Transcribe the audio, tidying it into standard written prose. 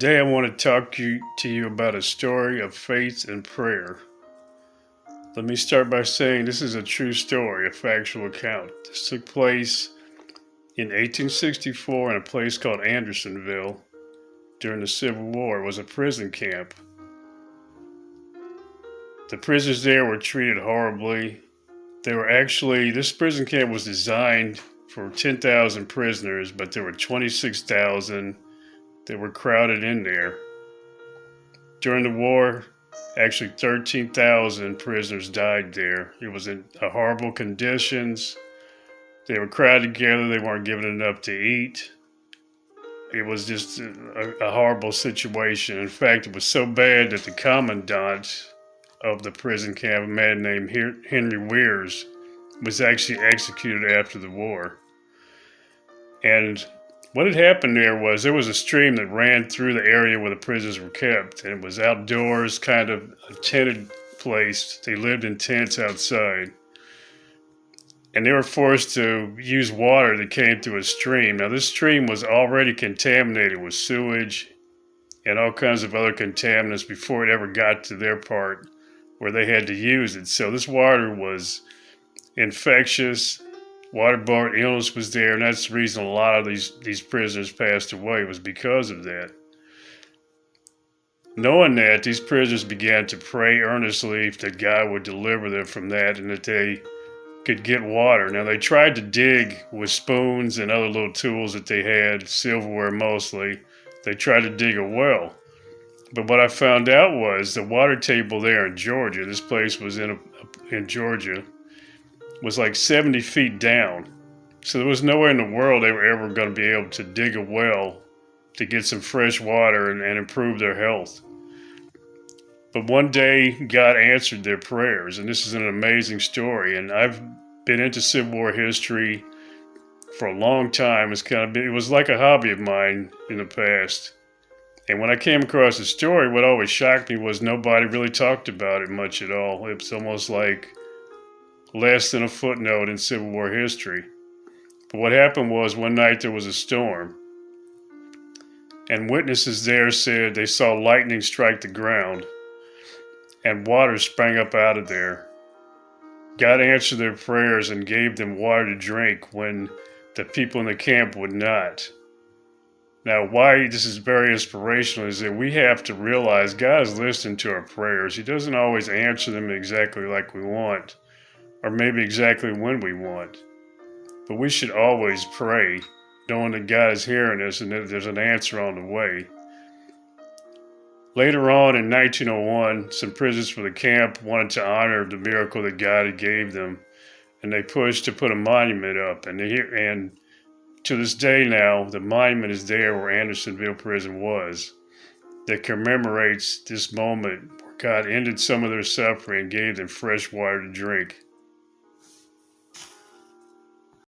Today I want to talk to you about a story of faith and prayer. Let me start by saying this is a true story, a factual account. This took place in 1864 in a place called Andersonville during the Civil War. It was a prison camp. The prisoners there were treated horribly. This prison camp was designed for 10,000 prisoners, but there were 26,000 that were crowded in there. During the war, actually 13,000 prisoners died there. It was in horrible conditions. They were crowded together. They weren't given enough to eat. It was just a horrible situation. In fact, it was so bad that the commandant of the prison camp, a man named Henry Weirs, was actually executed after the war. And what had happened there was a stream that ran through the area where the prisoners were kept, and it was outdoors, kind of a tented place. They lived in tents outside, and they were forced to use water that came through a stream. Now, this stream was already contaminated with sewage and all kinds of other contaminants before it ever got to their part where they had to use it. So this water was infectious. Waterborne illness was there, and that's the reason a lot of these prisoners passed away, was because of that. Knowing that, these prisoners began to pray earnestly that God would deliver them from that and that they could get water. Now, they tried to dig with spoons and other little tools that they had, silverware mostly. They tried to dig a well. But what I found out was the water table there in Georgia, this place was in Georgia, was like 70 feet down. So there was nowhere in the world they were ever going to be able to dig a well to get some fresh water and improve their health. But one day, God answered their prayers, and this is an amazing story. And I've been into Civil War history for a long time. It was like a hobby of mine in the past. And when I came across the story, what always shocked me was nobody really talked about it much at all. It was almost like less than a footnote in Civil War history. But what happened was one night there was a storm, and witnesses there said they saw lightning strike the ground and water sprang up out of there. God answered their prayers and gave them water to drink when the people in the camp would not. Now, why this is very inspirational is that we have to realize God is listening to our prayers. He doesn't always answer them exactly like we want, or maybe exactly when we want. But we should always pray, knowing that God is hearing us and that there's an answer on the way. Later on in 1901, some prisoners from the camp wanted to honor the miracle that God had gave them, and they pushed to put a monument up. And to this day now, the monument is there where Andersonville Prison was, that commemorates this moment where God ended some of their suffering and gave them fresh water to drink.